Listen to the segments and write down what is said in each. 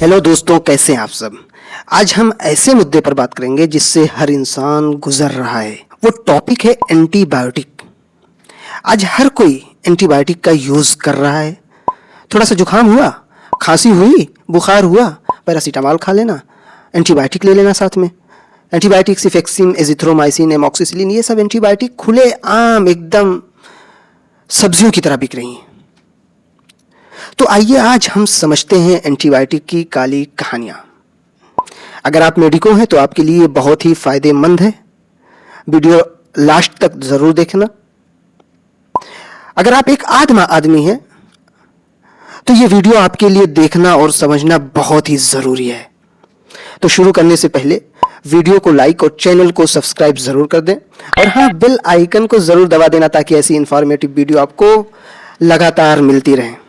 Hello दोस्तों, कैसे हैं आप सब। आज हम ऐसे मुद्दे पर बात करेंगे जिससे हर इंसान गुजर रहा है। वो टॉपिक है एंटीबायोटिक। आज हर कोई एंटीबायोटिक का यूज़ कर रहा है। थोड़ा सा जुकाम हुआ, खांसी हुई, बुखार हुआ, पैरासीटामॉल खा लेना, एंटीबायोटिक ले लेना साथ में। एंटीबायोटिक सिफेक्सिन, एजिथ्रोमाइसिन, एमॉक्सिसिलिन, ये सब एंटीबायोटिक खुले आम एकदम सब्जियों की तरह बिक रही हैं। तो आइए आज हम समझते हैं एंटीबायोटिक की काली कहानियां। अगर आप मेडिको हैं तो आपके लिए बहुत ही फायदेमंद है। वीडियो लास्ट तक जरूर देखना। अगर आप एक आदमा आदमी हैं तो ये वीडियो आपके लिए देखना और समझना बहुत ही जरूरी है। तो शुरू करने से पहले वीडियो को लाइक और चैनल को सब्सक्राइब जरूर कर दें और हाँ, बेल आइकन को जरूर दबा देना ताकि ऐसी इंफॉर्मेटिव वीडियो आपको लगातार मिलती रहे।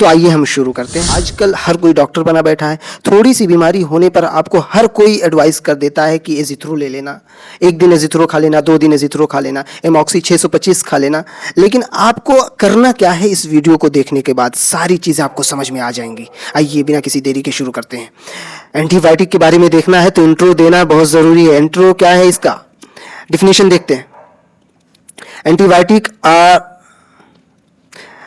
तो आइए हम शुरू करते हैं। आजकल हर कोई डॉक्टर बना बैठा है। थोड़ी सी बीमारी होने पर आपको हर कोई एडवाइस कर देता है कि एजिथ्रो ले लेना, एक दिन एजिथ्रो खा लेना, 2 दिन एजिथ्रो खा लेना, एमॉक्सी 625 खा लेना। लेकिन आपको करना क्या है, इस वीडियो को देखने के बाद सारी चीज़ें आपको समझ में आ जाएंगी। आइए बिना किसी देरी के शुरू करते हैं। एंटीबायोटिक के बारे में देखना है तो इंट्रो देना बहुत ज़रूरी है। इंट्रो क्या है, इसका डिफिनेशन देखते हैं।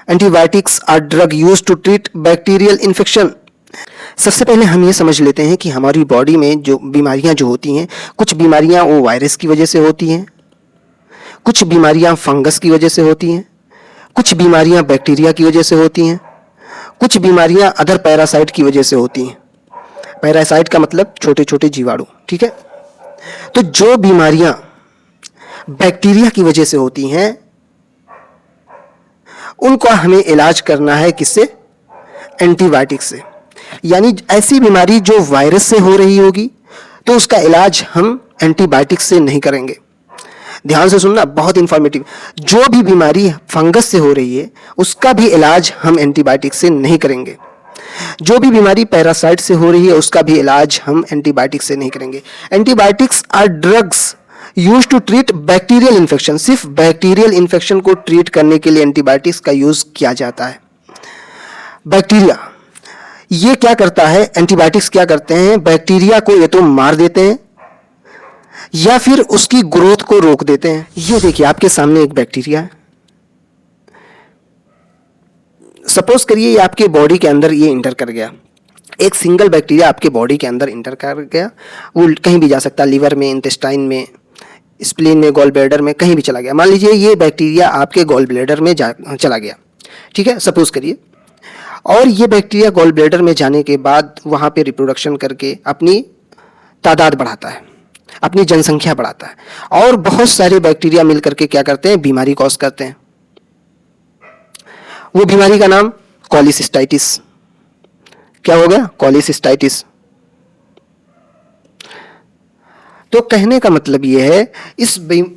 Antibiotics are drug use to treat bacterial infection. सबसे पहले हम ये समझ लेते हैं कि हमारी बॉडी में जो बीमारियां जो होती हैं, कुछ बीमारियां वो वायरस की वजह से होती हैं, कुछ बीमारियां फंगस की वजह से होती हैं, कुछ बीमारियां बैक्टीरिया की वजह से होती हैं, कुछ बीमारियां अदर पैरासाइट की वजह से होती हैं। पैरासाइट का मतलब छोटे छोटे जीवाणु, ठीक है। तो जो बीमारियां बैक्टीरिया की वजह से होती हैं उनको हमें इलाज करना है किससे? एंटीबायोटिक से। यानी ऐसी बीमारी जो वायरस से हो रही होगी तो उसका इलाज हम एंटीबायोटिक से नहीं करेंगे। ध्यान से सुनना, बहुत इंफॉर्मेटिव। जो भी बीमारी फंगस से हो रही है उसका भी इलाज हम एंटीबायोटिक से नहीं करेंगे। जो भी बीमारी पैरासाइट से हो रही है उसका भी इलाज हम एंटीबायोटिक से नहीं करेंगे। Antibiotics are drugs use to treat bacterial infection. सिर्फ बैक्टीरियल इन्फेक्शन को ट्रीट करने के लिए एंटीबायोटिक्स का यूज किया जाता है। बैक्टीरिया ये क्या करता है, एंटीबायोटिक्स क्या करते हैं, बैक्टीरिया को ये तो मार देते हैं या फिर उसकी ग्रोथ को रोक देते हैं। ये देखिए आपके सामने एक बैक्टीरिया है। सपोज करिए ये आपके बॉडी के अंदर ये इंटर कर गया। एक सिंगल बैक्टीरिया आपके बॉडी के अंदर इंटर कर गया। वो कहीं भी जा सकता है, लिवर में, इंटेस्टाइन में, स्प्लीन में, गॉल ब्लैडर में, कहीं भी चला गया। मान लीजिए ये बैक्टीरिया आपके गॉल ब्लैडर में चला गया, ठीक है, सपोज करिए। और ये बैक्टीरिया गॉल ब्लैडर में जाने के बाद वहाँ पे रिप्रोडक्शन करके अपनी तादाद बढ़ाता है, अपनी जनसंख्या बढ़ाता है। और बहुत सारे बैक्टीरिया मिल करके क्या करते हैं, बीमारी कॉज करते हैं। वो बीमारी का नाम कॉलीसिस्टाइटिस। क्या हो गया? कॉलीसिस्टाइटिस। तो कहने का मतलब ये है,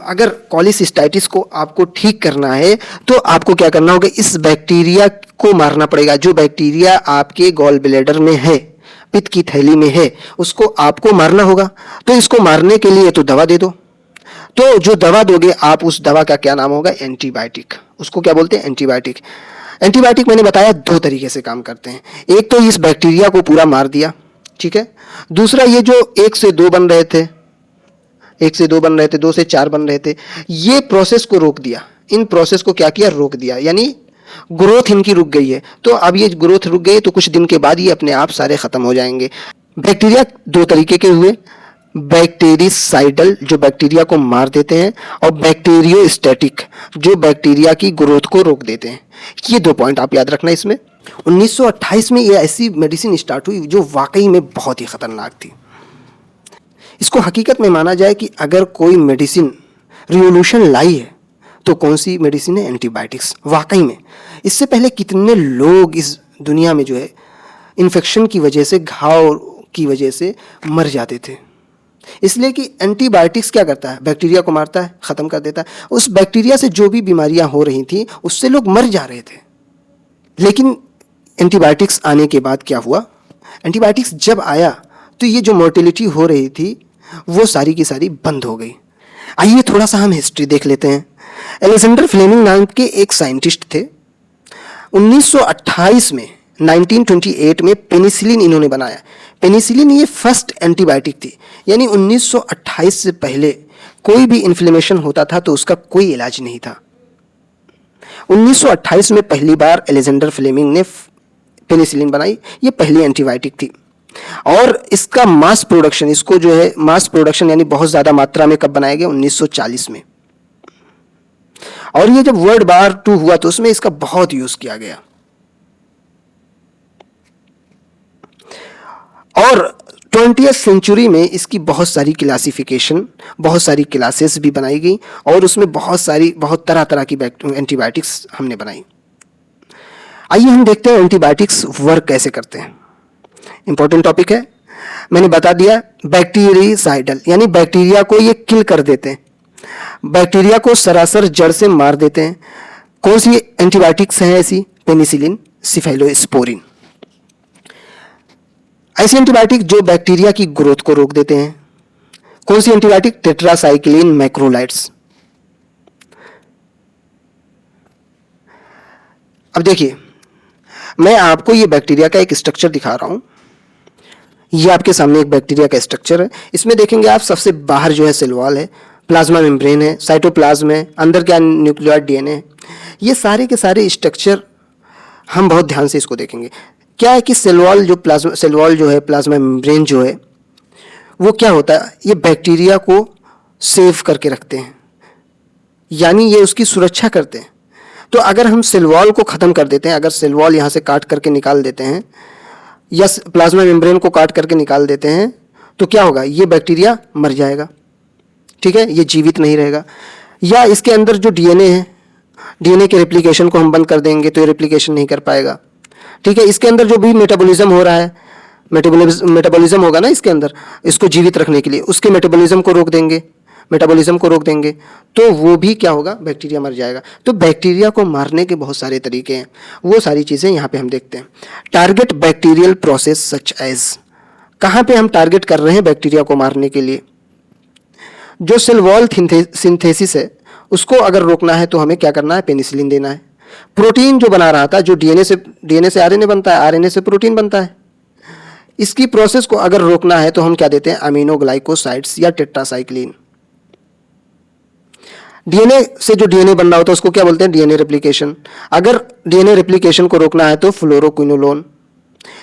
अगर कॉलीसिस्टाइटिस को आपको ठीक करना है तो आपको क्या करना होगा, इस बैक्टीरिया को मारना पड़ेगा। जो बैक्टीरिया आपके गॉल ब्लैडर में है, पित्त की थैली में है, उसको आपको मारना होगा। तो इसको मारने के लिए तो दवा दे दो। तो जो दवा दोगे आप, उस दवा का क्या नाम होगा? एंटीबायोटिक। उसको क्या बोलते हैं? एंटीबायोटिक। एंटीबायोटिक मैंने बताया 2 तरीके से काम करते हैं। एक तो इस बैक्टीरिया को पूरा मार दिया, ठीक है। दूसरा ये जो 1 से 2 बन रहे थे, 1 से 2 बन रहे थे, 2 से 4 बन रहे थे, ये प्रोसेस को रोक दिया। इन प्रोसेस को क्या किया? रोक दिया। यानी ग्रोथ इनकी रुक गई है। तो अब ये ग्रोथ रुक गई तो कुछ दिन के बाद ये अपने आप सारे खत्म हो जाएंगे। बैक्टीरिया 2 तरीके के हुए, बैक्टीरिसाइडल जो बैक्टीरिया को मार देते हैं, और बैक्टीरियोस्टैटिक जो बैक्टीरिया की ग्रोथ को रोक देते हैं। ये 2 पॉइंट आप याद रखना इसमें। 1928 में ये ऐसी मेडिसिन स्टार्ट हुई जो वाकई में बहुत ही खतरनाक थी। इसको हकीकत में माना जाए कि अगर कोई मेडिसिन रिवोल्यूशन लाई है तो कौन सी मेडिसिन है? एंटीबायोटिक्स। वाकई में इससे पहले कितने लोग इस दुनिया में जो है इन्फेक्शन की वजह से, घाव की वजह से मर जाते थे। इसलिए कि एंटीबायोटिक्स क्या करता है? बैक्टीरिया को मारता है, ख़त्म कर देता है। उस बैक्टीरिया से जो भी बीमारियां हो रही थी उससे लोग मर जा रहे थे। लेकिन एंटीबायोटिक्स आने के बाद क्या हुआ? एंटीबायोटिक्स जब आया तो ये जो मोर्टेलिटी हो रही थी वो सारी की सारी बंद हो गई। आइए थोड़ा सा हम हिस्ट्री देख लेते हैं। अलेक्जेंडर फ्लेमिंग नाम के एक साइंटिस्ट थे। 1928 में 1928 में पेनिसिलिन इन्होंने बनाया। पेनिसिलिन ये फर्स्ट एंटीबायोटिक थी, यानी 1928 से पहले कोई भी इन्फ्लेमेशन होता था तो उसका कोई इलाज नहीं था। 1928 में पहली बार अलेक्जेंडर फ्लेमिंग ने पेनिसिलिन बनाई, ये पहली एंटीबायोटिक थी। और इसका मास प्रोडक्शन, इसको जो है मास प्रोडक्शन यानी बहुत ज़्यादा मात्रा में कब बनाया गया? 1940 में। और ये जब वर्ल्ड वार 2 हुआ तो उसमें इसका बहुत यूज किया गया। और 20th सेंचुरी में इसकी बहुत सारी क्लासिफिकेशन, बहुत सारी क्लासेस भी बनाई गई और उसमें बहुत तरह तरह की एंटीबायोटिक्स हमने बनाई। आइए हम देखते हैं एंटीबायोटिक्स वर्क कैसे करते हैं। इंपॉर्टेंट टॉपिक है, मैंने बता दिया। बैक्टीरिसाइडल यानी बैक्टीरिया को ये किल कर देते हैं, बैक्टीरिया को सरासर जड़ से मार देते हैं। कौन सी एंटीबायोटिक्स हैं ऐसी? पेनिसिलिन, सिफाइलोस्पोरिन। ऐसे एंटीबायोटिक जो बैक्टीरिया की ग्रोथ को रोक देते हैं। कौन सी एंटीबायोटिक? Tetracycline, macrolides. अब देखिए, मैं आपको ये बैक्टीरिया का एक स्ट्रक्चर दिखा रहा हूं। ये आपके सामने एक बैक्टीरिया का स्ट्रक्चर है। इसमें देखेंगे आप, सबसे बाहर जो है सेल वॉल है, प्लाज्मा मेम्ब्रेन है, साइटोप्लाज्म है, अंदर क्या न्यूक्लियोइड डीएनए है। ये सारे के सारे स्ट्रक्चर हम बहुत ध्यान से इसको देखेंगे। क्या है कि सेल वॉल जो है, प्लाज्मा मेम्ब्रेन जो है, वो क्या होता है? ये बैक्टीरिया को सेव करके रखते हैं, यानी ये उसकी सुरक्षा करते हैं। तो अगर हम सेल वॉल को ख़त्म कर देते हैं, अगर सेल वॉल यहाँ से काट करके निकाल देते हैं या प्लाज्मा मेम्ब्रेन को काट करके निकाल देते हैं, तो क्या होगा? ये बैक्टीरिया मर जाएगा, ठीक है, ये जीवित नहीं रहेगा। या इसके अंदर जो डीएनए है, डीएनए के रेप्लिकेशन को हम बंद कर देंगे तो ये रेप्लिकेशन नहीं कर पाएगा, ठीक है। इसके अंदर जो भी मेटाबॉलिज्म हो रहा है, मेटाबॉलिज्म होगा ना इसके अंदर, इसको जीवित रखने के लिए उसके मेटाबॉलिज्म को रोक देंगे, मेटाबॉलिज्म को रोक देंगे, तो वो भी क्या होगा? बैक्टीरिया मर जाएगा। तो बैक्टीरिया को मारने के बहुत सारे तरीके हैं, वो सारी चीज़ें यहाँ पे हम देखते हैं। Target bacterial process such as, कहाँ पे हम टारगेट कर रहे हैं बैक्टीरिया को मारने के लिए? जो सेल वॉल सिंथेसिस है उसको अगर रोकना है तो हमें क्या करना है? पेनिसिलिन देना है। प्रोटीन जो बना रहा था, जो डीएनए से आरएनए बनता है, आरएनए से प्रोटीन बनता है, इसकी प्रोसेस को अगर रोकना है तो हम क्या देते हैं? अमीनोग्लाइकोसाइड्स या टेट्रासाइक्लिन। डीएनए से जो डीएनए बन रहा होता है उसको क्या बोलते हैं? DNA replication. अगर डीएनए रेप्लिकेशन को रोकना है तो फ्लोरोक्विनोलोन।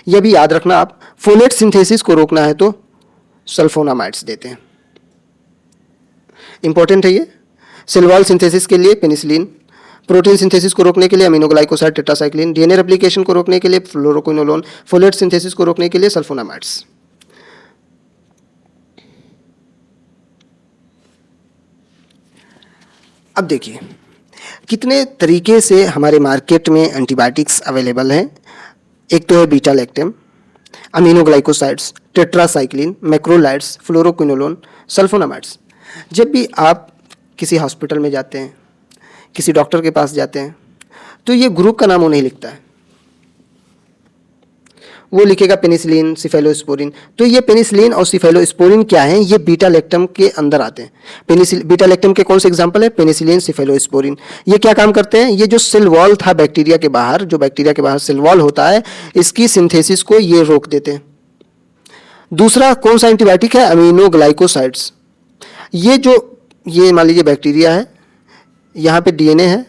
यह भी याद रखना आप। फोलेट सिंथेसिस को रोकना है तो सल्फोनामाइड्स देते हैं। इंपॉर्टेंट है ये। सेल वॉल सिंथेसिस के लिए पेनिसिलिन, प्रोटीन सिंथेसिस को रोकने के लिए अमीनोग्लाइकोसाइड, टेट्रासाइक्लिन, डीएनए रेप्लिकेशन को रोकने के लिए फ्लोरोक्विनोलोन, फोलेट सिंथेसिस को रोकने के लिए सल्फोनामाइड्स। अब देखिए कितने तरीके से हमारे मार्केट में एंटीबायोटिक्स अवेलेबल हैं। एक तो है beta lactam, aminoglycosides, tetracycline, macrolides, fluoroquinolone, sulfonamides. जब भी आप किसी हॉस्पिटल में जाते हैं, किसी डॉक्टर के पास जाते हैं, तो ये ग्रुप का नाम वो नहीं लिखता है, वो लिखेगा पेनिसिलिन, सिफेलोस्पोरिन। तो ये पेनिसिलिन और सिफेलोस्पोरिन क्या हैं? ये बीटा लैक्टम के अंदर आते हैं। बीटा लैक्टम के कौन से एग्जांपल है? Penicillin, cephalosporin. ये क्या काम करते हैं? ये जो सेल वॉल था बैक्टीरिया के बाहर, जो बैक्टीरिया के बाहर सेल वॉल होता है, इसकी सिंथेसिस को ये रोक देते हैं। दूसरा कौन सा एंटीबायोटिक है? अमीनोग्लाइकोसाइड्स। ये मान लीजिए बैक्टीरिया है, यहाँ पे डीएनए है,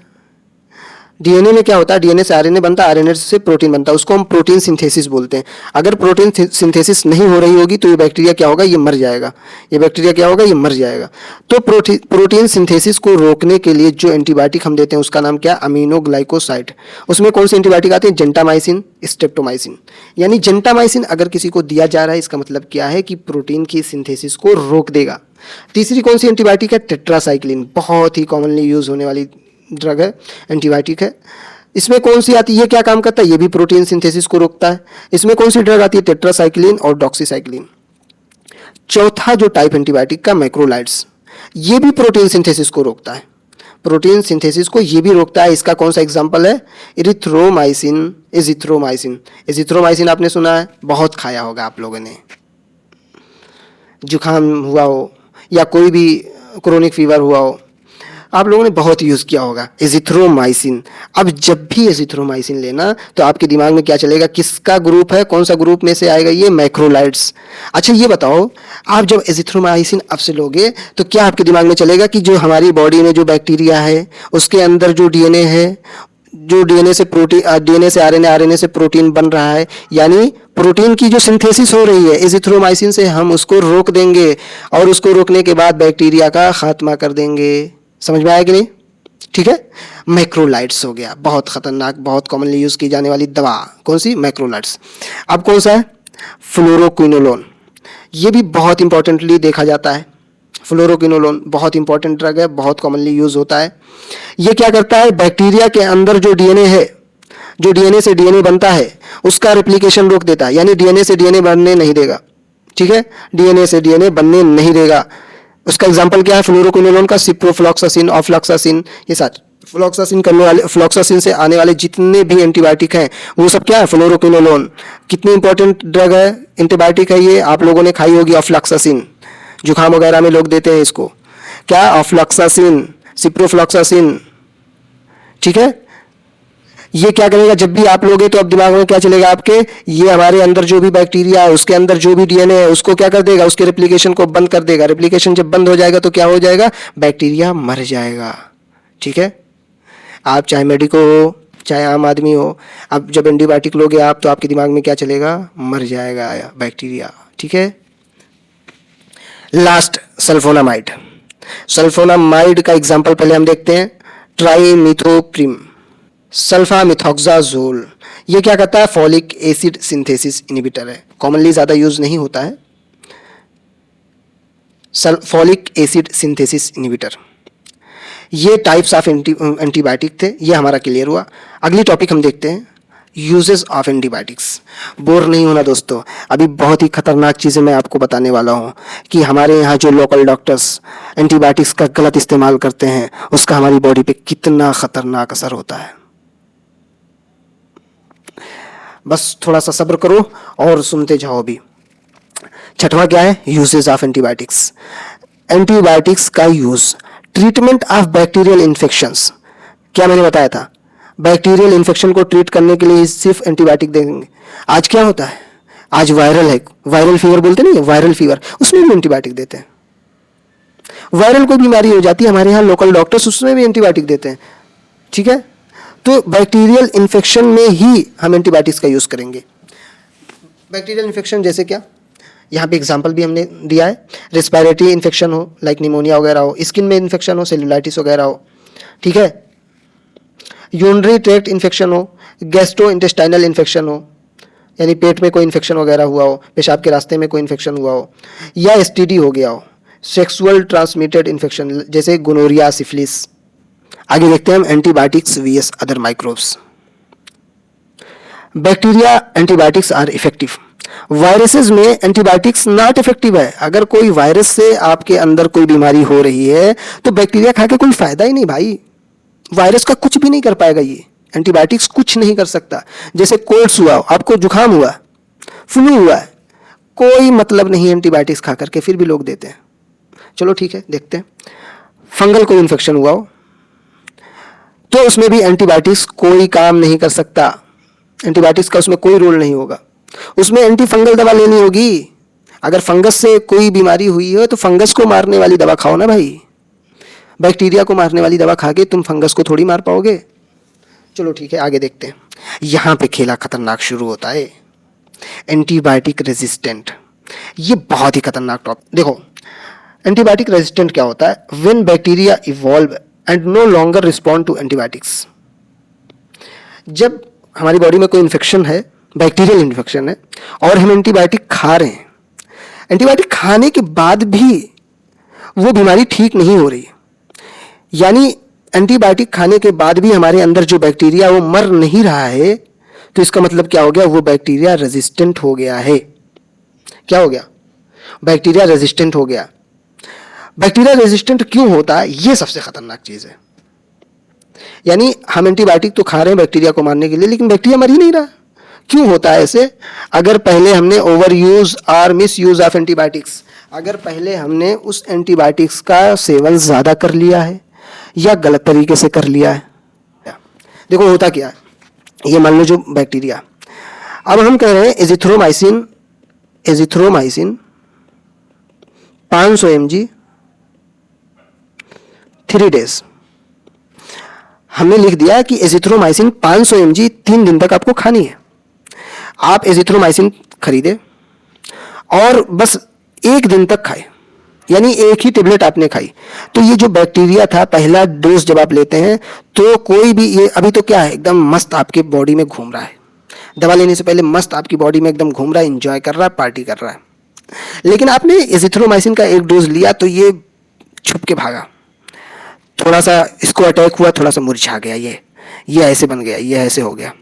डीएनए में क्या होता है? डीएनए से आरएनए बनता है, आरएनए से प्रोटीन बनता है, उसको हम प्रोटीन सिंथेसिस बोलते हैं। अगर प्रोटीन सिंथेसिस नहीं हो रही होगी तो ये बैक्टीरिया क्या होगा? ये मर जाएगा। ये बैक्टीरिया क्या होगा? ये मर जाएगा। तो प्रोटीन सिंथेसिस को रोकने के लिए जो एंटीबायोटिक हम देते हैं उसका नाम क्या? अमीनोग्लाइकोसाइड। उसमें कौन सी एंटीबायोटिक आती है? Gentamicin, streptomycin. यानी जेंटामाइसिन अगर किसी को दिया जा रहा है, इसका मतलब क्या है कि प्रोटीन की सिंथेसिस को रोक देगा। तीसरी कौन सी एंटीबायोटिक है? टेट्रासाइक्लिन। बहुत ही कॉमनली यूज होने वाली ड्रग है, एंटीबायोटिक है। इसमें कौन सी आती है? ये क्या काम करता है? ये भी प्रोटीन सिंथेसिस को रोकता है। इसमें कौन सी ड्रग आती है? टेट्रासाइक्लिन और डॉक्सीसाइक्लिन। चौथा जो टाइप एंटीबायोटिक का, मैक्रोलाइड्स, ये भी प्रोटीन सिंथेसिस को रोकता है। प्रोटीन सिंथेसिस को ये भी रोकता है। इसका कौन सा एग्जाम्पल है? Erythromycin, azithromycin. एजिथ्रोमाइसिन आपने सुना है, बहुत खाया होगा आप लोगों ने। जुकाम हुआ हो या कोई भी क्रोनिक फीवर हुआ हो आप लोगों ने बहुत यूज़ किया होगा एजिथ्रोमाइसिन। अब जब भी एजिथ्रोमाइसिन लेना तो आपके दिमाग में क्या चलेगा, किसका ग्रुप है, कौन सा ग्रुप में से आएगा, ये मैक्रोलाइड्स। अच्छा ये बताओ, आप जब एजिथ्रोमाइसिन अब से लोगे तो क्या आपके दिमाग में चलेगा कि जो हमारी बॉडी में जो बैक्टीरिया है उसके अंदर जो डीएनए है, जो डीएनए से प्रोटीन, डीएनए से आरएनए, आरएनए से प्रोटीन बन रहा है, यानी प्रोटीन की जो सिंथेसिस हो रही है एजिथ्रोमाइसिन से, हम उसको रोक देंगे और उसको रोकने के बाद बैक्टीरिया का खात्मा कर देंगे। समझ में आया कि नहीं? ठीक है, मैक्रोलाइड्स हो गया, बहुत खतरनाक, बहुत कॉमनली यूज की जाने वाली दवा। कौन सी? मैक्रोलाइड्स। अब कौन सा है? फ्लोरोक्विनोलोन। ये भी बहुत इंपॉर्टेंटली देखा जाता है। फ्लोरोक्विनोलोन बहुत इंपॉर्टेंट ड्रग है, बहुत कॉमनली यूज होता है। ये क्या करता है, बैक्टीरिया के अंदर जो डीएनए है, जो डीएनए से डीएनए बनता है उसका रेप्लिकेशन रोक देता है, यानी डीएनए से डीएनए बनने नहीं देगा। ठीक है, डीएनए से डीएनए बनने नहीं देगा। उसका एग्जांपल क्या है? फ्लोरोक्विनोलोन का सिप्रोफ्लॉक्सासिन, ऑफ्लॉक्सासिन, ये सारे फ्लॉक्सासिन करने वाले, फ्लॉक्सासिन से आने वाले जितने भी एंटीबायोटिक हैं वो सब क्या है? फ्लोरोक्विनोलोन। कितनी इंपॉर्टेंट ड्रग है, एंटीबायोटिक है ये। आप लोगों ने खाई होगी ऑफ्लॉक्सासिन, जुकाम वगैरह में लोग देते हैं इसको। क्या? Ofloxacin, ciprofloxacin. ठीक है, ये क्या करेगा, जब भी आप लोगे तो अब दिमाग में क्या चलेगा आपके, ये हमारे अंदर जो भी बैक्टीरिया है उसके अंदर जो भी डीएनए है उसको क्या कर देगा, उसके रेप्लिकेशन को बंद कर देगा। रेप्लिकेशन जब बंद हो जाएगा तो क्या हो जाएगा? बैक्टीरिया मर जाएगा। ठीक है, आप चाहे मेडिको हो चाहे आम आदमी हो, अब जब एंटीबायोटिक लोगे आप तो आपके दिमाग में क्या चलेगा? मर जाएगा बैक्टीरिया। ठीक है, लास्ट सल्फोनामाइड। सल्फोनामाइड का एग्जांपल पहले हम देखते हैं, ट्राइमिथोप्रिम, सल्फामिथॉक्साजोल। ये क्या करता है? फॉलिक एसिड सिंथेसिस इनहिबिटर है, कॉमनली ज़्यादा यूज नहीं होता है। फॉलिक एसिड सिंथेसिस इनहिबिटर, ये टाइप्स ऑफ एंटीबायोटिक थे, ये हमारा क्लियर हुआ। अगली टॉपिक हम देखते हैं, यूजेस ऑफ एंटीबायोटिक्स। बोर नहीं होना दोस्तों, अभी बहुत ही खतरनाक चीज़ें मैं आपको बताने वाला हूँ कि हमारे यहाँ जो लोकल डॉक्टर्स एंटीबायोटिक्स का गलत इस्तेमाल करते हैं उसका हमारी बॉडी पे कितना खतरनाक असर होता है। बस थोड़ा सा सब्र करो और सुनते जाओ। अभी छठवां क्या है? Uses of antibiotics. एंटीबायोटिक्स का use treatment of bacterial infections. क्या मैंने बताया था? बैक्टीरियल इन्फेक्शन को ट्रीट करने के लिए सिर्फ एंटीबायोटिक देंगे। आज क्या होता है, आज वायरल है, वायरल फीवर बोलते नहीं है, वायरल फीवर, उसमें भी एंटीबायोटिक देते हैं। वायरल कोई बीमारी हो जाती है हमारे यहाँ लोकल डॉक्टर्स उसमें भी एंटीबायोटिक देते हैं। ठीक है, तो बैक्टीरियल इन्फेक्शन में ही हम एंटीबायोटिक्स का यूज करेंगे। बैक्टीरियल इन्फेक्शन जैसे क्या, यहाँ पे एग्जांपल भी हमने दिया है, रेस्पिरेटरी इन्फेक्शन हो लाइक निमोनिया वगैरह हो, स्किन में इन्फेक्शन हो, सेलुलाइटिस वगैरह हो। ठीक है, यूरिनरी ट्रैक्ट इन्फेक्शन हो, गैस्ट्रो इंटेस्टाइनल इन्फेक्शन हो, यानी पेट में कोई इन्फेक्शन वगैरह हुआ हो, पेशाब के रास्ते में कोई इन्फेक्शन हुआ हो, या एसटीडी हो गया हो, सेक्सुअल ट्रांसमिटेड इन्फेक्शन जैसे गोनोरिया, सिफिलिस। आगे देखते हैं हम antibiotics VS other microbes. Bacteria antibiotics are effective. Viruses में एंटीबायोटिक्स नॉट इफेक्टिव है। अगर कोई वायरस से आपके अंदर कोई बीमारी हो रही है तो बैक्टीरिया खा के कोई फायदा ही नहीं भाई, वायरस का कुछ भी नहीं कर पाएगा, ये एंटीबायोटिक्स कुछ नहीं कर सकता। जैसे कोल्ड्स हुआ, आपको जुकाम हुआ, फ्लू हुआ, कोई मतलब नहीं एंटीबायोटिक्स खा करके, फिर भी लोग देते हैं। चलो ठीक है, देखते हैं। फंगल कोई इन्फेक्शन हुआ हो तो उसमें भी एंटीबायोटिक्स कोई काम नहीं कर सकता, एंटीबायोटिक्स का उसमें कोई रोल नहीं होगा, उसमें एंटी फंगल दवा लेनी होगी। अगर फंगस से कोई बीमारी हुई है तो फंगस को मारने वाली दवा खाओ ना भाई, बैक्टीरिया को मारने वाली दवा खा के तुम फंगस को थोड़ी मार पाओगे। चलो ठीक है, आगे देखते हैं। यहाँ पे खेला खतरनाक शुरू होता है, एंटीबायोटिक रेजिस्टेंट। ये बहुत ही खतरनाक टॉपिक। देखो एंटीबायोटिक रेजिस्टेंट क्या होता है? When bacteria evolve and no longer respond to antibiotics. जब हमारी बॉडी में कोई इन्फेक्शन है, बैक्टीरियल इन्फेक्शन है, और हम एंटीबायोटिक खा रहे हैं, एंटीबायोटिक खाने के बाद भी वो बीमारी ठीक नहीं हो रही, यानी एंटीबायोटिक खाने के बाद भी हमारे अंदर जो बैक्टीरिया वो मर नहीं रहा है, तो इसका मतलब क्या हो गया? वो बैक्टीरिया रेजिस्टेंट हो गया है। क्या हो गया? बैक्टीरिया रेजिस्टेंट हो गया। बैक्टीरिया रेजिस्टेंट क्यों होता है? ये सबसे खतरनाक चीज है। यानी हम एंटीबायोटिक तो खा रहे हैं बैक्टीरिया को मारने के लिए, लेकिन बैक्टीरिया मर ही नहीं रहा। क्यों होता है ऐसे? अगर पहले हमने ओवर यूज और मिस यूज ऑफ एंटीबायोटिक्स, अगर पहले हमने उस एंटीबायोटिक्स का सेवन ज़्यादा कर लिया है, या गलत तरीके से कर लिया है। देखो होता क्या है, ये मान लो जो बैक्टीरिया, अब हम कह रहे हैं एजिथ्रोमाइसिन 500 mg 3 days। हमने लिख दिया कि एजिथ्रोमाइसिन 500 mg 3 दिन तक आपको खानी है। आप एजिथ्रोमाइसिन खरीदे और बस 1 दिन तक खाए, यानी एक ही टेबलेट आपने खाई, तो ये जो बैक्टीरिया था, पहला डोज जब आप लेते हैं तो कोई भी, ये अभी तो क्या है, एकदम मस्त आपके बॉडी में घूम रहा है, दवा लेने से पहले मस्त आपकी बॉडी में एकदम घूम रहा है, एंजॉय कर रहा है, पार्टी कर रहा है। लेकिन आपने एजिथ्रोमाइसिन का 1 डोज लिया तो ये छुप के भागा, थोड़ा सा इसको अटैक हुआ, थोड़ा सा मुरझा गया, ये ऐसे बन गया, ये ऐसे हो गया,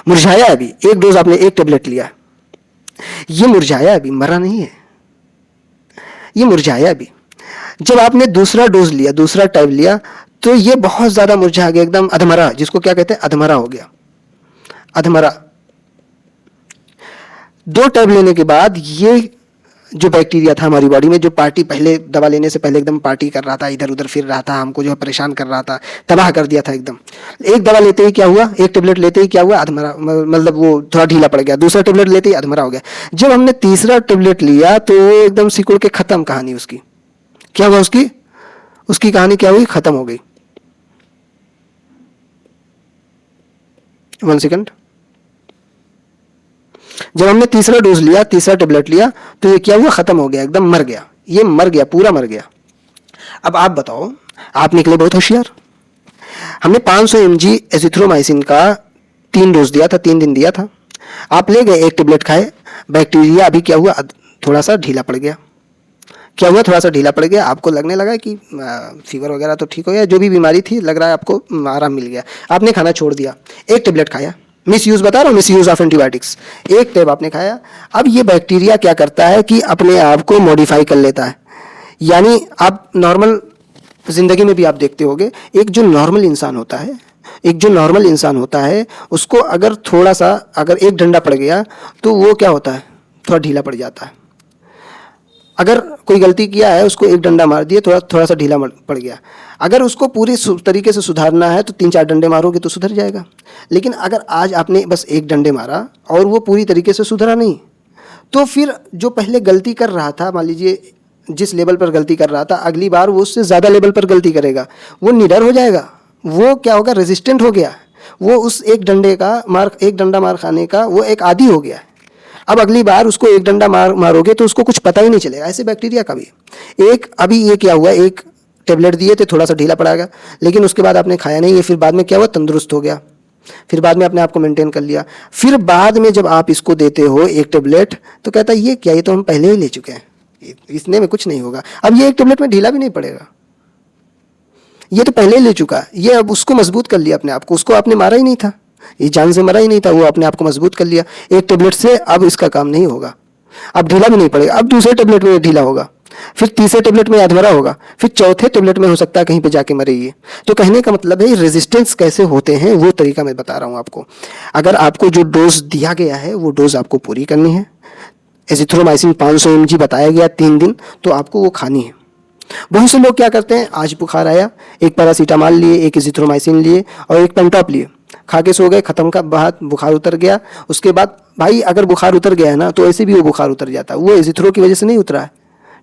मुरझाया अभी। 1 डोज आपने 1 टेबलेट लिया, ये मुरझाया अभी, मरा नहीं है, ये मुरझाया अभी। जब आपने दूसरा डोज लिया, दूसरा टाइप लिया, तो ये बहुत ज़्यादा मुरझा गया, एकदम अधमरा, जिसको क्या कहते हैं, अधमरा हो गया, अधमरा। 2 टैब लेने के बाद ये जो बैक्टीरिया था हमारी बॉडी में, जो पार्टी पहले दवा लेने से पहले एकदम पार्टी कर रहा था, इधर उधर फिर रहा था, हमको जो है परेशान कर रहा था, तबाह कर दिया था एकदम, एक दवा लेते ही क्या हुआ, 1 टेबलेट लेते ही क्या हुआ, अधमरा, मतलब वो थोड़ा ढीला पड़ गया। दूसरा टेबलेट लेते ही अधमरा हो गया। जब हमने तीसरा टेबलेट लिया तो वो एकदम सिकुड़ के खत्म, कहानी उसकी क्या हुआ, उसकी कहानी क्या हुई, खत्म हो गई। 1 सेकंड। जब हमने तीसरा डोज लिया, तीसरा टेबलेट लिया, तो ये क्या हुआ, खत्म हो गया, एकदम मर गया, ये मर गया, पूरा मर गया। अब आप बताओ, आप निकले बहुत होशियार। हमने 500 mg एजिथ्रोमाइसिन का 3 डोज दिया था, 3 दिन दिया था, आप ले गए, 1 टेबलेट खाए, बैक्टीरिया अभी क्या हुआ, थोड़ा सा ढीला पड़ गया। क्या हुआ, थोड़ा सा ढीला पड़ गया, आपको लगने लगा कि फीवर वगैरह तो ठीक हो गया, जो भी बीमारी थी लग रहा है आपको आराम मिल गया, आपने खाना छोड़ दिया, 1 टेबलेट खाया, मिस यूज़ बता रहा हूँ, मिस यूज़ ऑफ एंटीबायोटिक्स, 1 टेब आपने खाया। अब ये बैक्टीरिया क्या करता है कि अपने आप को मॉडिफाई कर लेता है, यानी आप नॉर्मल ज़िंदगी में भी आप देखते होंगे, एक जो नॉर्मल इंसान होता है, उसको अगर थोड़ा सा, अगर 1 डंडा पड़ गया तो वो क्या होता है, थोड़ा ढीला पड़ जाता है। अगर कोई गलती किया है, उसको 1 डंडा मार दिए, थोड़ा सा ढीला पड़ गया, अगर उसको पूरी तरीके से सुधारना है तो 3-4 डंडे मारोगे तो सुधर जाएगा। लेकिन अगर आज आपने बस 1 डंडे मारा और वो पूरी तरीके से सुधरा नहीं, तो फिर जो पहले गलती कर रहा था, मान लीजिए जिस लेवल पर गलती कर रहा था, अगली बार वो उससे ज़्यादा लेवल पर गलती करेगा, वो निडर हो जाएगा, वो क्या होगा, रेजिस्टेंट हो गया, वो उस 1 डंडा मार खाने का वो एक आदी हो गया। अब अगली बार उसको 1 डंडा मारोगे तो उसको कुछ पता ही नहीं चलेगा। ऐसे बैक्टीरिया का भी अभी ये क्या हुआ, 1 टेबलेट दिए थे, थोड़ा सा ढीला पड़ागा, लेकिन उसके बाद आपने खाया नहीं है, फिर बाद में क्या हुआ, तंदुरुस्त हो गया, फिर बाद में अपने आप को मेंटेन कर लिया। फिर बाद में जब आप इसको देते हो 1 टेबलेट, तो कहता है ये क्या, ये तो हम पहले ही ले चुके हैं, इसने में कुछ नहीं होगा। अब ये 1 टेबलेट में ढीला भी नहीं पड़ेगा, ये तो पहले ही ले चुका है, ये अब उसको मजबूत कर लिया अपने आप को, उसको आपने मारा ही नहीं था, ये जान से मरा ही नहीं था, वो अपने आप को मजबूत कर लिया 1 टेबलेट से। अब इसका काम नहीं होगा, अब ढीला भी नहीं पड़ेगा, अब दूसरे टेबलेट में ढीला होगा, फिर तीसरे टेबलेट में अधमरा होगा, फिर चौथे टेबलेट में हो सकता है कहीं पे जाके मरे ये। तो कहने का मतलब है रेजिस्टेंस कैसे होते हैं वो तरीका मैं बता रहा हूँ आपको। अगर आपको जो डोज दिया गया है वो डोज आपको पूरी करनी है। एजिथ्रोमाइसिन 500 mg बताया गया 3 दिन, तो आपको वो खानी है। बहुत से लोग क्या करते हैं, आज बुखार आया, 1 पैरासीटामॉल लिए, 1 एजिथ्रोमाइसिन लिए और 1 पेंटॉप लिए, खा के सो गए, खत्म का बात, बुखार उतर गया। उसके बाद भाई अगर बुखार उतर गया है ना, तो ऐसे भी वो बुखार उतर जाता है, वो एजिथ्रो की वजह से नहीं उतरा है,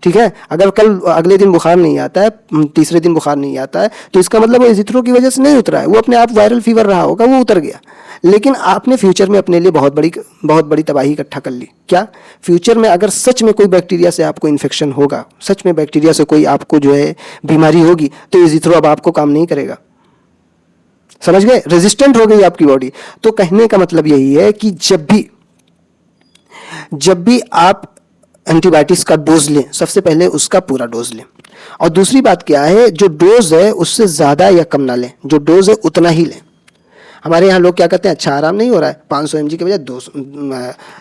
ठीक है। अगर कल अगले दिन बुखार नहीं आता है, तीसरे दिन बुखार नहीं आता है, तो इसका मतलब वो एजिथ्रो की वजह से नहीं उतरा है, वो अपने आप वायरल फीवर रहा होगा, वो उतर गया। लेकिन आपने फ्यूचर में अपने लिए बहुत बड़ी तबाही इकट्ठा कर ली। क्या फ्यूचर में अगर सच में कोई बैक्टीरिया से आपको इन्फेक्शन होगा, सच में बैक्टीरिया से कोई आपको जो है बीमारी होगी, तो एजिथ्रो अब आपको काम नहीं करेगा। समझ गए, रेजिस्टेंट हो गई आपकी बॉडी। तो कहने का मतलब यही है कि जब भी आप एंटीबायोटिक्स का डोज लें, सबसे पहले उसका पूरा डोज लें। और दूसरी बात क्या है, जो डोज है उससे ज़्यादा या कम ना लें, जो डोज है उतना ही लें। हमारे यहाँ लोग क्या कहते हैं, अच्छा आराम नहीं हो रहा है, 500 mg के बजाय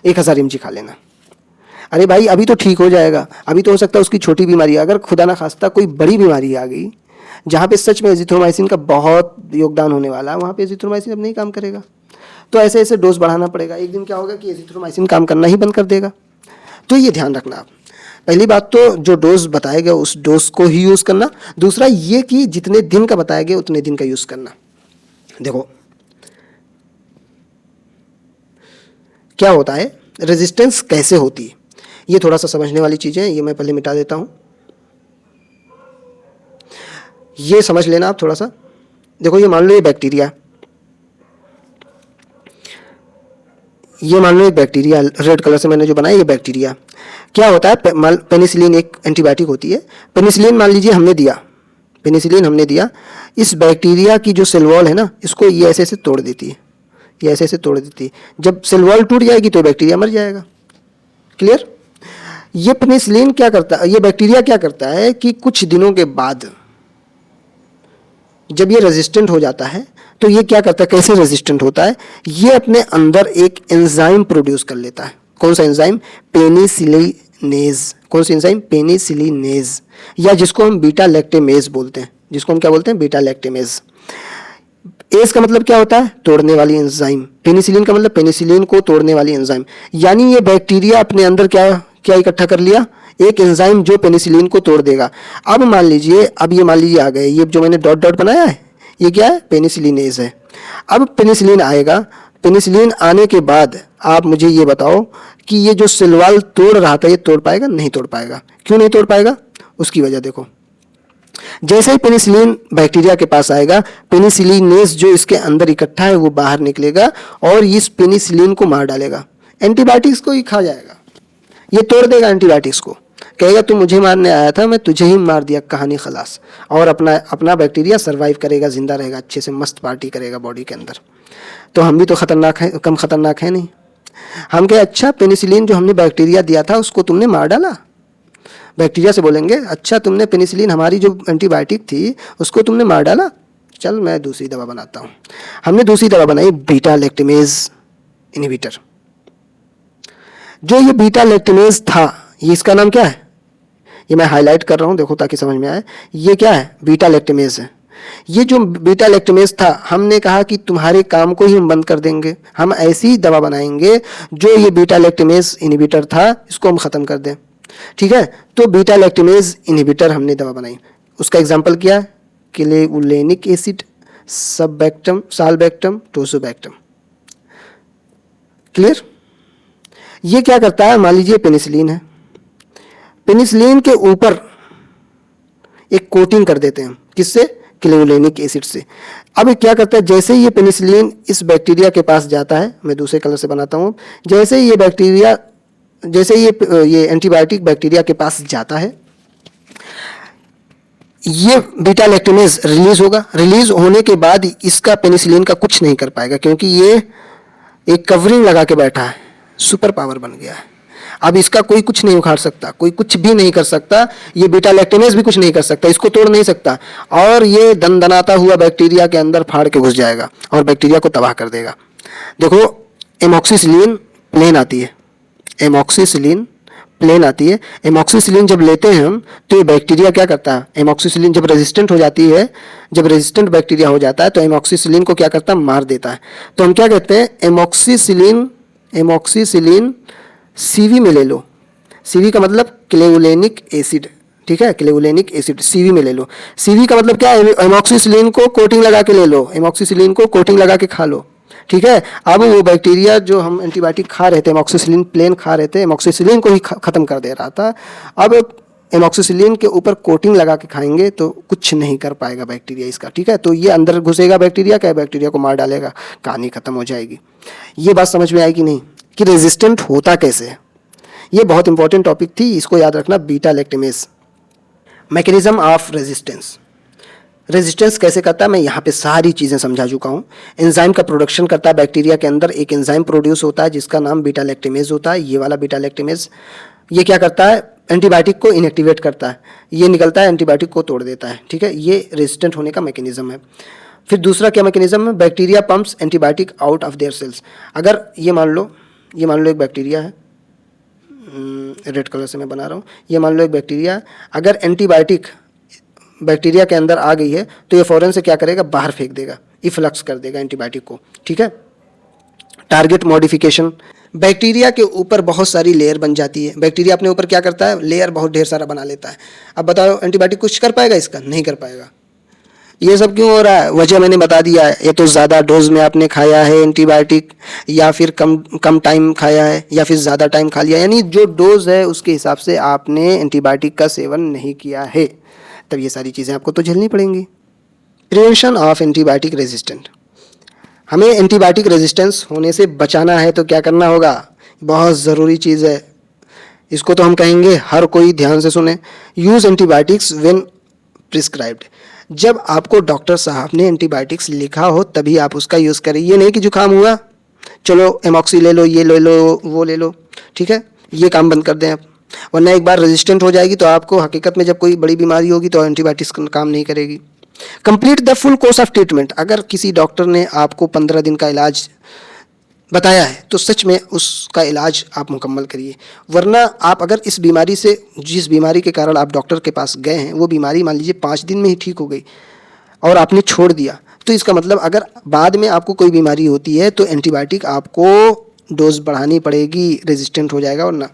1000 mg खा लेना। अरे भाई अभी तो ठीक हो जाएगा, अभी तो हो सकता है उसकी छोटी बीमारी, अगर खुदा ना खास्ता कोई बड़ी बीमारी आ गई जहाँ पे सच में एजिथ्रोमाइसिन का बहुत योगदान होने वाला है, वहाँ पे एजिथ्रोमाइसिन अब नहीं काम करेगा। तो ऐसे ऐसे डोज बढ़ाना पड़ेगा। एक दिन क्या होगा कि एजिथ्रोमाइसिन काम करना ही बंद कर देगा। तो ये ध्यान रखना आप। पहली बात तो जो डोज बताया गया उस डोज को ही यूज़ करना, दूसरा ये कि जितने दिन का बताया गया उतने दिन का यूज़ करना। देखो क्या होता है, रेजिस्टेंस कैसे होती है, ये थोड़ा सा समझने वाली चीज़ें हैं, ये मैं पहले मिटा देता हूँ, ये समझ लेना आप थोड़ा सा। देखो ये मान लो ये बैक्टीरिया, ये मान लो एक बैक्टीरिया रेड कलर से मैंने जो बनाया ये बैक्टीरिया। क्या होता है, पेनिसिलिन एक एंटीबायोटिक होती है। पेनिसिलिन मान लीजिए हमने दिया, पेनिसिलिन हमने दिया, इस बैक्टीरिया की जो सेल वॉल है ना, इसको ये ऐसे ऐसे तोड़ देती है, ये ऐसे ऐसे तोड़ देती है। जब सेल वॉल टूट जाएगी तो बैक्टीरिया मर जाएगा। क्लियर? ये पेनिसिलिन क्या करता है, ये बैक्टीरिया क्या करता है कि कुछ दिनों के बाद जब ये रेजिस्टेंट हो जाता है तो ये क्या करता है, कैसे रेजिस्टेंट होता है, ये अपने अंदर एक एंजाइम प्रोड्यूस कर लेता है। कौन सा एंजाइम? पेनिसिलिनेज। कौन सी एंजाइम? पेनिसिलिनेज, या जिसको हम बीटा लैक्टेमेज बोलते हैं, जिसको हम क्या बोलते हैं? Beta lactamase. एज का मतलब क्या होता है? तोड़ने वाली एंजाइम। पेनिसिलिन का मतलब पेनिसिलिन को तोड़ने वाली एंजाइम। यानी ये बैक्टीरिया अपने अंदर क्या क्या इकट्ठा कर लिया? एक एंजाइम जो पेनिसिलिन को तोड़ देगा। अब मान लीजिए, अब ये मान लीजिए आ गए, ये जो मैंने डॉट डॉट बनाया है ये क्या है? पेनिसिलिनेज है। अब पेनिसिलिन आएगा, पेनिसिलिन आने के बाद आप मुझे ये बताओ कि ये जो सेल वॉल तोड़ रहा था ये तोड़ पाएगा? नहीं तोड़ पाएगा। क्यों नहीं तोड़ पाएगा? उसकी वजह देखो, जैसे ही पेनिसिलिन बैक्टीरिया के पास आएगा, पेनिसिलिनेज जो इसके अंदर इकट्ठा है वो बाहर निकलेगा और इस पेनिसिलिन को मार डालेगा, एंटीबायोटिक्स को ही खा जाएगा, ये तोड़ देगा एंटीबायोटिक्स को, कहेगा तू मुझे मारने आया था, मैं तुझे ही मार दिया, कहानी खलास। और अपना बैक्टीरिया सरवाइव करेगा, जिंदा रहेगा, अच्छे से मस्त पार्टी करेगा बॉडी के अंदर। तो हम भी तो खतरनाक है, कम खतरनाक है नहीं। हम कहे अच्छा पेनिसिलिन जो हमने बैक्टीरिया दिया था उसको तुमने मार डाला। बैक्टीरिया से बोलेंगे अच्छा तुमने पेनिसिलिन हमारी जो एंटीबायोटिक थी उसको तुमने मार डाला, चल मैं दूसरी दवा बनाता हूँ। हमने दूसरी दवा बनाई बीटा लैक्टेमेज इनहिबिटर। जो ये बीटा लैक्टेमेज था, ये इसका नाम क्या है? ये मैं हाईलाइट कर रहा हूँ देखो ताकि समझ में आए। ये क्या है? बीटा लैक्टेमेज है। ये जो बीटा लैक्टेमेज था, हमने कहा कि तुम्हारे काम को ही हम बंद कर देंगे, हम ऐसी दवा बनाएंगे जो ये बीटा लैक्टेमेज इनहिबिटर था इसको हम ख़त्म कर दें। ठीक है, तो बीटा लैक्टेमेज इनहिबिटर हमने दवा बनाई। उसका एग्जाम्पल क्या है? क्लेवुलेनिक एसिड, सबबैक्टम, साल्बैक्टम, टोसोबैक्टम। क्लियर? ये क्या करता है, मान लीजिए पेनिसिलिन है, पेनिसिलिन के ऊपर एक कोटिंग कर देते हैं, किससे? क्लेवुलेनिक एसिड से। अब क्या करता है, जैसे ये पेनिसिलिन इस बैक्टीरिया के पास जाता है, मैं दूसरे कलर से बनाता हूँ, जैसे ये बैक्टीरिया, जैसे ये एंटीबायोटिक बैक्टीरिया के पास जाता है, ये बीटा लैक्टेमेज रिलीज होगा। रिलीज होने के बाद इसका पेनिसिलिन का कुछ नहीं कर पाएगा, क्योंकि ये एक कवरिंग लगा के बैठा है, सुपर पावर बन गया है। अब इसका कोई कुछ नहीं उखाड़ सकता, कोई कुछ भी नहीं कर सकता, ये बीटा लैक्टेमेज भी कुछ नहीं कर सकता, इसको तोड़ नहीं सकता, और ये दनदनाता हुआ बैक्टीरिया के अंदर फाड़ के घुस जाएगा और बैक्टीरिया को तबाह कर देगा। देखो एमॉक्सिसिलिन प्लेन आती है, एमॉक्सिसिलिन प्लेन आती है। एमॉक्सिसिलिन जब लेते हैं हम तो ये बैक्टीरिया क्या करता है, एमॉक्सिसिलिन जब रेजिस्टेंट हो जाती है, जब रेजिस्टेंट बैक्टीरिया हो जाता है तो एमॉक्सिसिलिन को क्या करता है, मार देता है। तो हम क्या कहते हैं, एमॉक्सिसिलिन सीवी में ले लो। सीवी का मतलब क्लेवुलेनिक एसिड, ठीक है, क्लेवुलेनिक एसिड सीवी में ले लो। सीवी का मतलब क्या है, एमॉक्सिसिलिन को कोटिंग लगा के ले लो, एमॉक्सिसिलिन को कोटिंग लगा के खा लो। ठीक है, अब वो बैक्टीरिया जो हम एंटीबायोटिक खा रहे थे, एमॉक्सिसिलिन प्लेन खा रहे थे, एमॉक्सिसिलिन को ही खत्म कर दे रहा था। अब एमॉक्सिसिलिन के ऊपर कोटिंग लगा के खाएंगे तो कुछ नहीं कर पाएगा बैक्टीरिया इसका। ठीक है, तो ये अंदर घुसेगा बैक्टीरिया, क्या बैक्टीरिया को मार डालेगा, कहानी खत्म हो जाएगी। ये बात समझ में आएगी नहीं कि रेजिस्टेंट होता कैसे है। ये बहुत इंपॉर्टेंट टॉपिक थी, इसको याद रखना। Beta lactamase, mechanism of resistance, resistance कैसे करता है मैं यहाँ पे सारी चीज़ें समझा चुका हूँ। एंजाइम का प्रोडक्शन करता है बैक्टीरिया के अंदर, एक एंजाइम प्रोड्यूस होता है जिसका नाम बीटा लैक्टेमेज होता है। ये वाला बीटा लैक्टेमेज ये क्या करता है, एंटीबायोटिक को इनएक्टिवेट करता है, ये निकलता है एंटीबायोटिक को तोड़ देता है। ठीक है, ये रेजिस्टेंट होने का मैकेनिज्म है। फिर दूसरा क्या मैकेनिज्म है, bacteria pumps antibiotic out of their cells. अगर ये मान लो एक बैक्टीरिया है, रेड कलर से मैं बना रहा हूँ, ये मान लो एक बैक्टीरिया है, अगर एंटीबायोटिक बैक्टीरिया के अंदर आ गई है तो ये फ़ौरन से क्या करेगा, बाहर फेंक देगा, इफ्लक्स कर देगा एंटीबायोटिक को। ठीक है, टारगेट मॉडिफिकेशन, बैक्टीरिया के ऊपर बहुत सारी लेयर बन जाती है। बैक्टीरिया अपने ऊपर क्या करता है, लेयर बहुत ढेर सारा बना लेता है। अब बताओ एंटीबायोटिक कुछ कर पाएगा इसका? नहीं कर पाएगा। ये सब क्यों हो रहा है? वजह मैंने बता दिया है। या तो ज़्यादा डोज में आपने खाया है एंटीबायोटिक, या फिर कम कम टाइम खाया है, या फिर ज़्यादा टाइम खा लिया, यानी जो डोज है उसके हिसाब से आपने एंटीबायोटिक का सेवन नहीं किया है, तब ये सारी चीज़ें आपको तो झेलनी पड़ेंगी। प्रिवेंशन ऑफ एंटीबायोटिक रेजिस्टेंट, हमें एंटीबायोटिक रेजिस्टेंस होने से बचाना है तो क्या करना होगा? बहुत ज़रूरी चीज़ है, इसको तो हम कहेंगे हर कोई ध्यान से सुने। यूज़ एंटीबायोटिक्स व्हेन प्रिस्क्राइब्ड, जब आपको डॉक्टर साहब ने एंटीबायोटिक्स लिखा हो तभी आप उसका यूज़ करें। ये नहीं कि जुकाम हुआ चलो एमॉक्सी ले लो, ये ले लो, वो ले लो, ठीक है, ये काम बंद कर दें आप, वरना एक बार रेजिस्टेंट हो जाएगी तो आपको हकीकत में जब कोई बड़ी बीमारी होगी तो एंटीबायोटिक्स काम नहीं करेगी। Complete the full course of treatment, अगर किसी डॉक्टर ने आपको 15 दिन का इलाज बताया है तो सच में उसका इलाज आप मुकम्मल करिए, वरना आप अगर इस बीमारी से, जिस बीमारी के कारण आप डॉक्टर के पास गए हैं, वो बीमारी मान लीजिए 5 दिन में ही ठीक हो गई और आपने छोड़ दिया, तो इसका मतलब अगर बाद में आपको कोई बीमारी होती है तो एंटीबायोटिक आपको डोज बढ़ानी पड़ेगी, रेजिस्टेंट हो जाएगा वरना।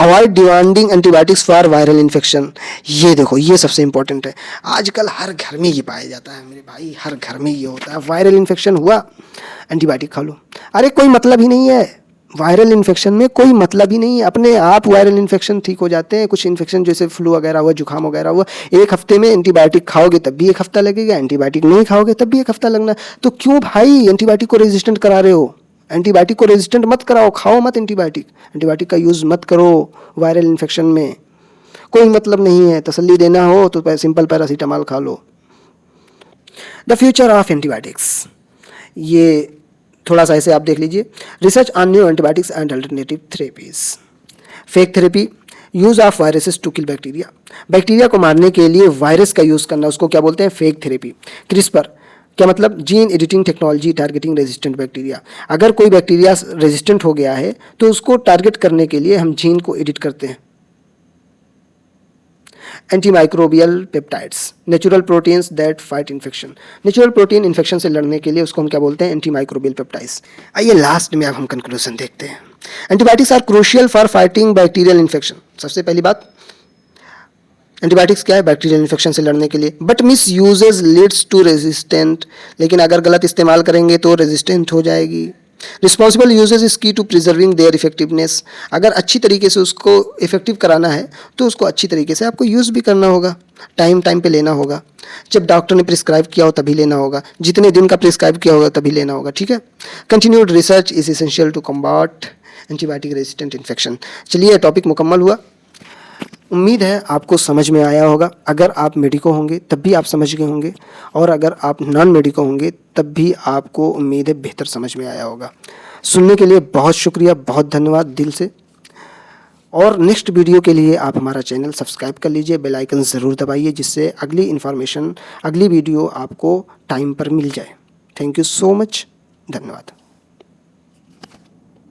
Avoid demanding antibiotics for viral infection, ये देखो ये सबसे इंपॉर्टेंट है। आजकल हर घर में ये पाया जाता है मेरे भाई, हर घर में ये होता है, वायरल इन्फेक्शन हुआ एंटीबायोटिक खा लो। अरे कोई मतलब ही नहीं है, वायरल इन्फेक्शन में कोई मतलब ही नहीं है, अपने आप वायरल इन्फेक्शन ठीक हो जाते हैं। कुछ इन्फेक्शन जैसे फ्लू वगैरह हुआ, जुकाम वगैरह हुआ, एक हफ्ते में एंटीबायोटिक खाओगे तब भी एक हफ्ता लगेगा, एंटीबायोटिक नहीं खाओगे तब भी एक हफ्ता लगना। तो क्यों भाई एंटीबायोटिक को रेजिस्टेंट करा रहे हो? एंटीबायोटिक को रेजिस्टेंट मत कराओ, खाओ मत एंटीबायोटिक, एंटीबायोटिक का यूज़ मत करो वायरल इन्फेक्शन में, कोई मतलब नहीं है। तसल्ली देना हो तो सिंपल पैरासीटामॉल खा लो। द फ्यूचर ऑफ एंटीबायोटिक्स, ये थोड़ा सा ऐसे आप देख लीजिए। Research on new antibiotics and alternative therapies, phage therapy, use of viruses to kill bacteria, bacteria को मारने के लिए वायरस का यूज़ करना, उसको क्या बोलते हैं? Fake therapy. क्रिस्पर, क्या मतलब? Gene editing technology targeting resistant bacteria, अगर कोई बैक्टीरिया रेजिस्टेंट हो गया है तो उसको टारगेट करने के लिए हम जीन को एडिट करते हैं। Antimicrobial peptides, natural proteins that fight infection, natural protein infection से लड़ने के लिए उसको हम क्या बोलते हैं? Antimicrobial peptides. आइए लास्ट में अब हम कंक्लूजन देखते हैं। Antibiotics are crucial for fighting bacterial infection, सबसे पहली बात एंटीबायोटिक्स क्या है? बैक्टीरियल इन्फेक्शन से लड़ने के लिए। But misuses leads to resistant, लेकिन अगर गलत इस्तेमाल करेंगे तो रेजिस्टेंट हो जाएगी। Responsible uses is key to preserving their effectiveness, अगर अच्छी तरीके से उसको इफेक्टिव कराना है तो उसको अच्छी तरीके से आपको यूज़ भी करना होगा, टाइम पे लेना होगा, जब डॉक्टर ने प्रिस्क्राइब किया हो तभी लेना होगा, जितने दिन का प्रिस्क्राइब किया होगा तभी लेना होगा, ठीक है। Continued research is essential to combat antibiotic resistant infection. चलिए टॉपिक मुकम्मल हुआ, उम्मीद है आपको समझ में आया होगा। अगर आप मेडिको होंगे तब भी आप समझ गए होंगे, और अगर आप नॉन मेडिको होंगे तब भी आपको उम्मीद है बेहतर समझ में आया होगा। सुनने के लिए बहुत शुक्रिया, बहुत धन्यवाद दिल से। और नेक्स्ट वीडियो के लिए आप हमारा चैनल सब्सक्राइब कर लीजिए, बेल आइकन ज़रूर दबाइए, जिससे अगली इन्फॉर्मेशन, अगली वीडियो आपको टाइम पर मिल जाए। थैंक यू सो मच, धन्यवाद।